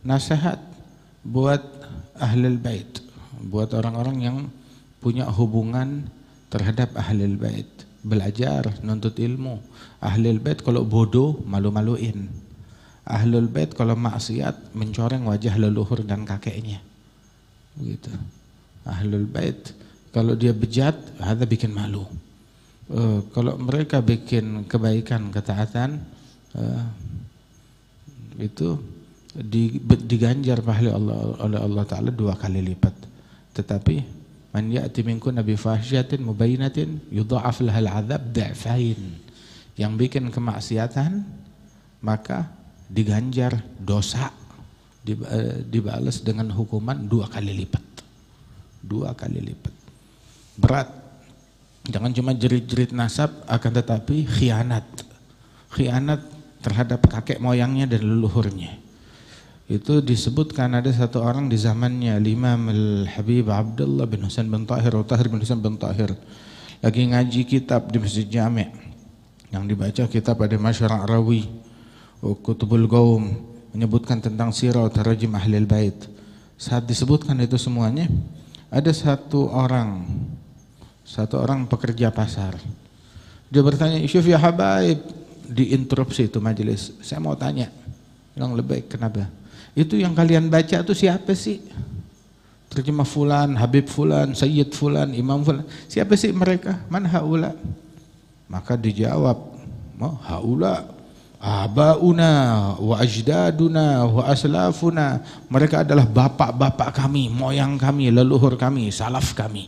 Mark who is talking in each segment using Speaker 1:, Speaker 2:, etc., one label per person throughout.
Speaker 1: nasihat buat ahlul bait, buat orang-orang yang punya hubungan terhadap ahlul bait, belajar, nuntut ilmu. Ahlul bait kalau bodoh malu-maluin. Ahlul bait kalau maksiat mencoreng wajah leluhur dan kakeknya. Begitu. Ahlul bait kalau dia bejat, ada bikin malu. Kalau mereka bikin kebaikan, ketaatan, itu diganjar pahala oleh Allah Ta'ala 2 kali lipat. Tetapi man ya'ti minkunna bi fahishatin mubayyinatin yudha'af lahal 'adzab dha'fain. Yang bikin kemaksiatan maka diganjar dosa, dibalas dengan hukuman 2 kali lipat. 2 kali lipat. Berat. Jangan cuma jerit-jerit nasab, akan tetapi khianat. Khianat terhadap kakek moyangnya dan leluhurnya. Itu disebutkan ada satu orang di zamannya Imam Al-Habib Abdullah bin Husain bin Tahir atau Tahir bin Husain bin Tahir lagi ngaji kitab di Masjid Jami'. Yang dibaca kitab ada Masyar' Rawi, Kutubul Qaum, menyebutkan tentang sirah tarajim Ahlul Bait. Saat disebutkan itu semuanya, ada satu orang pekerja pasar. Dia bertanya, "Syuf ya habaib." Diinterupsi itu majelis. "Saya mau tanya." Yang lebih kenapa? "Itu yang kalian baca itu siapa sih? Terjemah fulan, Habib fulan, Sayyid fulan, Imam fulan. Siapa sih mereka? Man haula?" Maka dijawab, "Haula abauna wa ajdaduna wa aslafuna." Mereka adalah bapak-bapak kami, moyang kami, leluhur kami, salaf kami.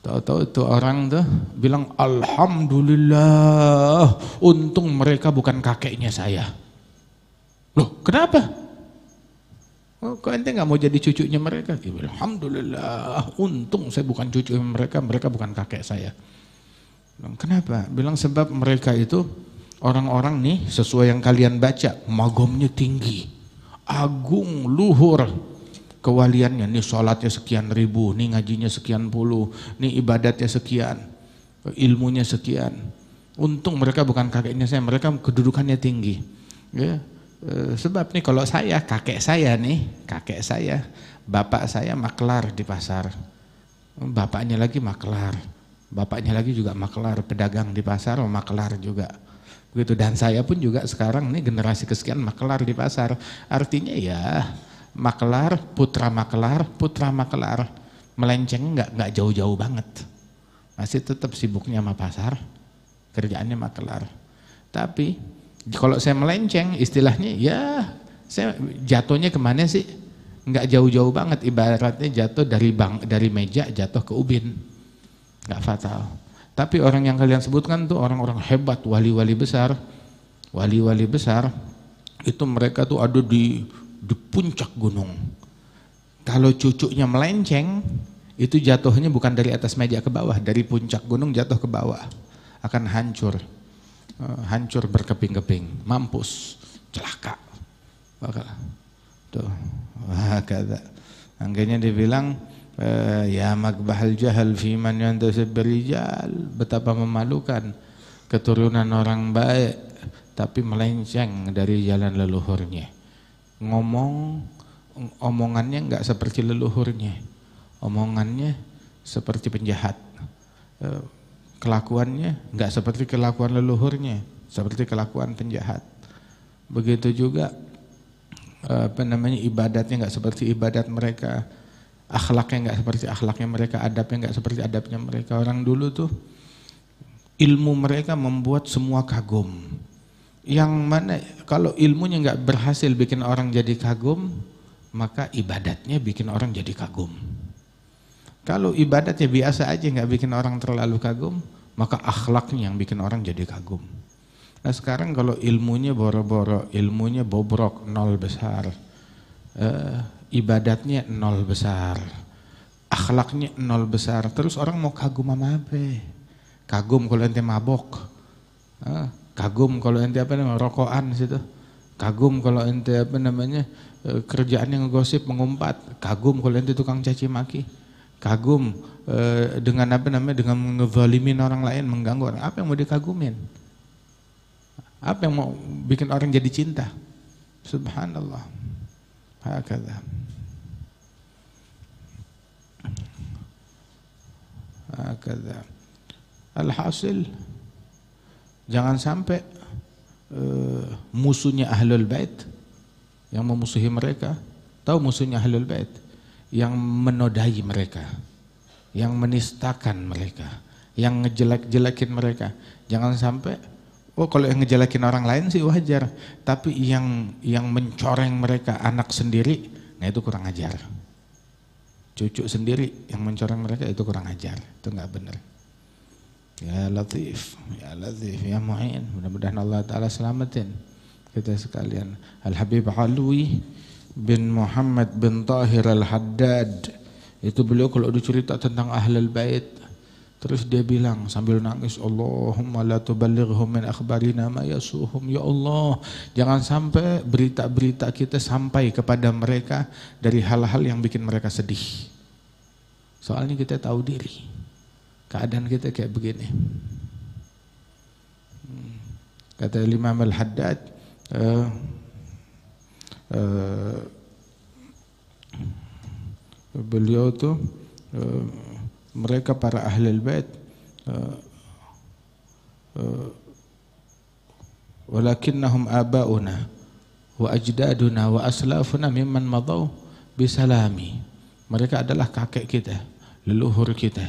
Speaker 1: Tahu-tahu itu orang tuh bilang, "Alhamdulillah, untung mereka bukan kakeknya saya." Loh, kenapa? "Oh, kok ente nggak mau jadi cucunya mereka?" Dia bilang, "Alhamdulillah, untung saya bukan cucu mereka, mereka bukan kakek saya." Bilang, "Kenapa?" Bilang, "Sebab mereka itu orang-orang nih sesuai yang kalian baca, magomnya tinggi, agung, luhur. Kewaliannya, nih sholatnya sekian ribu, nih ngajinya sekian puluh, nih ibadatnya sekian, ilmunya sekian. Untung mereka bukan kakeknya saya, mereka kedudukannya tinggi." Ya, sebab nih kalau saya, kakek saya, bapak saya maklar di pasar, bapaknya lagi maklar, bapaknya lagi juga maklar, pedagang di pasar, maklar juga. Begitu, dan saya pun juga sekarang nih generasi kesekian maklar di pasar. Artinya ya maklar, putra maklar, melencengnya nggak jauh-jauh banget, masih tetap sibuknya sama pasar, kerjaannya maklar. Tapi kalau saya melenceng, istilahnya ya saya jatuhnya kemana sih? Nggak jauh-jauh banget, ibaratnya jatuh dari meja jatuh ke ubin, nggak fatal. Tapi orang yang kalian sebutkan tuh orang-orang hebat, wali-wali besar itu mereka tuh ada di puncak gunung. Kalau cucunya melenceng, itu jatuhnya bukan dari atas meja ke bawah, dari puncak gunung jatuh ke bawah, akan hancur berkeping-keping, mampus, celaka. Tuh, kata. Angkanya dibilang, "Ya magbahal jahal fi man yantasib birijal." Betapa memalukan keturunan orang baik tapi melenceng dari jalan leluhurnya. Omongannya enggak seperti leluhurnya, omongannya seperti penjahat, kelakuannya enggak seperti kelakuan leluhurnya, seperti kelakuan penjahat. Begitu juga ibadatnya enggak seperti ibadat mereka, akhlaknya enggak seperti akhlaknya mereka, adabnya enggak seperti adabnya mereka. Orang dulu tuh ilmu mereka membuat semua kagum. Yang mana kalau ilmunya nggak berhasil bikin orang jadi kagum, maka ibadatnya bikin orang jadi kagum. Kalau ibadatnya biasa aja nggak bikin orang terlalu kagum, maka akhlaknya yang bikin orang jadi kagum. Nah sekarang kalau ilmunya boro-boro, ilmunya bobrok, nol besar, ibadatnya nol besar, akhlaknya nol besar, terus orang mau kagum sama apa? Kagum kalau ente mabok, kagum kalau ente rokokan situ, kagum kalau ente kerjaannya ngegosip mengumpat, kagum kalau ente tukang caci maki, kagum dengan dengan ngezalimin orang lain, mengganggu orang. Apa yang mau dikagumin? Apa yang mau bikin orang jadi cinta? Subhanallah. Hakadha. Hakadha. Alhasil, jangan sampai musuhnya Ahlul Bait yang memusuhi mereka, tahu musuhnya Ahlul Bait yang menodai mereka, yang menistakan mereka, yang ngejelek-jelekin mereka. Jangan sampai, oh kalau yang ngejelekin orang lain sih wajar, tapi yang mencoreng mereka anak sendiri, nah itu kurang ajar. Cucu sendiri yang mencoreng mereka itu kurang ajar, itu nggak benar. Ya Latif, ya Mu'in, mudah-mudahan Allah Ta'ala selamatin kita sekalian. Al-Habib Alwi bin Muhammad bin Tahir Al-Haddad, itu beliau kalau dicerita tentang Ahlul Bait, terus dia bilang sambil nangis, Allahumma la tuballighhum min akhbarina ma yasuhum. Ya Allah, jangan sampai berita-berita kita sampai kepada mereka dari hal-hal yang bikin mereka sedih. Soalnya kita tahu diri keadaan kita kayak begini. Kata Imam Al-Haddad, beliau tuh mereka para Ahlul Bait walakinnahum abauna wa ajdaduna wa aslafuna mimman madaw bisalami. Mereka adalah kakek kita, leluhur kita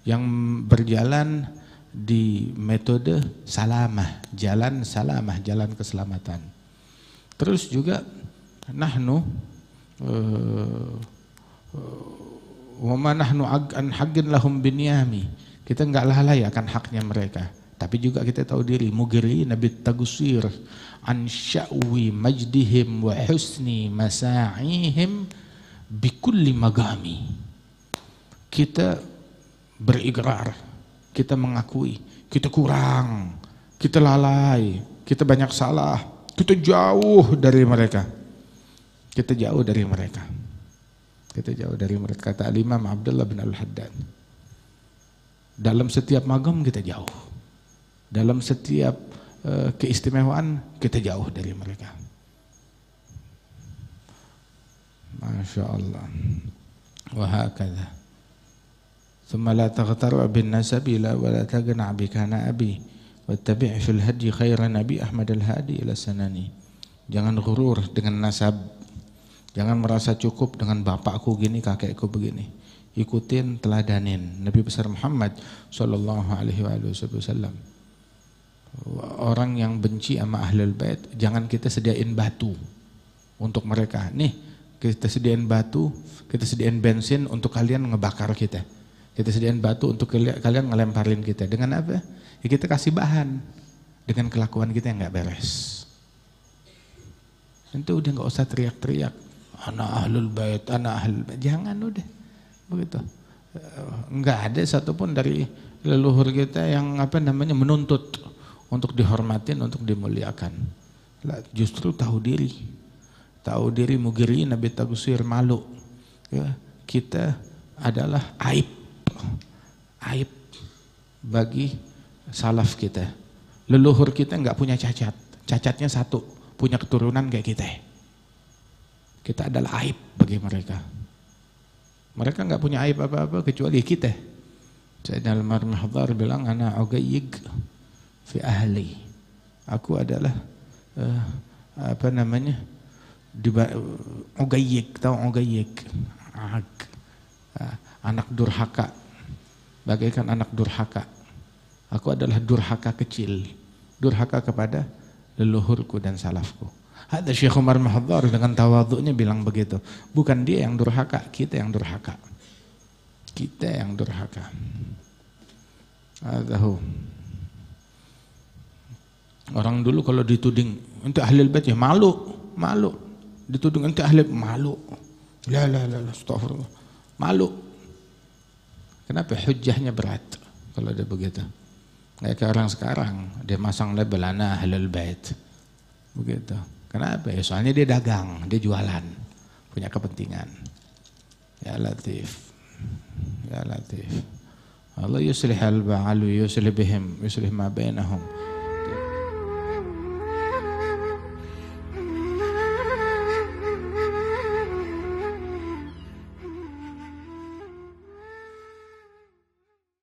Speaker 1: yang berjalan di metode salamah, jalan salamah, jalan keselamatan. Terus juga nahnu wa ma nahnu an haqqin lahum binyami. Kita enggak lalai akan haknya mereka, tapi juga kita tahu diri mugiri nabi tagusir an sya'wi majdihim wa husni masa'ihim bikulli magami. Kita berikrar, kita mengakui kita kurang, kita lalai, kita banyak salah, kita jauh dari mereka. Kita jauh dari mereka. Kita jauh dari mereka. Kata Imam Abdullah bin Al-Haddad, dalam setiap magam kita jauh, dalam setiap keistimewaan kita jauh dari mereka. Masya Allah. Wahakadha. Thumma la taghtar bin nasabi la wa la tagna bi kana abi wattabi' fil hadi khairan nabi Ahmad al-Hadi ila sanani. Jangan ghurur dengan nasab. Jangan merasa cukup dengan bapakku gini, kakekku begini. Ikutin, teladanin Nabi besar Muhammad sallallahu alaihi wasallam. Orang yang benci sama Ahlul Bait, jangan kita sediain batu untuk mereka. Nih, kita sediain batu, kita sediain bensin untuk kalian ngebakar kita. Kita sediain batu untuk kalian ngelemparin kita. Dengan apa? Ya kita kasih bahan. Dengan kelakuan kita yang gak beres. Itu udah gak usah teriak-teriak. Ana Ahlul Bait, ana Ahlul Bait. Jangan udah. Begitu. Enggak ada satupun dari leluhur kita yang menuntut untuk dihormatin, untuk dimuliakan. Justru tahu diri. Tahu diri mugiri nabi tagusir, malu. Ya, kita adalah aib bagi salaf kita. Leluhur kita enggak punya cacat. Cacatnya satu, punya keturunan kayak kita. Kita adalah aib bagi mereka. Mereka enggak punya aib apa-apa kecuali kita. Sayyidina Al-Marmahdar bilang, ana ugayyig fi ahli. Aku adalah ugayyig, tahu ugayyig? Anak durhaka. Bagaikan anak durhaka. Aku adalah durhaka kecil. Durhaka kepada leluhurku dan salafku. Ada Syekh Umar Mahdhar dengan tawadhu'nya bilang begitu. Bukan dia yang durhaka, kita yang durhaka. Kita yang durhaka. Adahu. Orang dulu kalau dituding ente Ahlul Bait ya malu. Dituding ente Ahlul malu. La astagfirullah. Malu. Kenapa? Hujjahnya berat kalau dia begitu. Kayak orang sekarang, dia masang label ana Ahlul Bait. Begitu. Kenapa? Ya soalnya dia dagang, dia jualan, punya kepentingan. Ya Latif. Ya Latif. Allah yuslih al-ba'alu yuslih bihim, yuslih ma bainahum.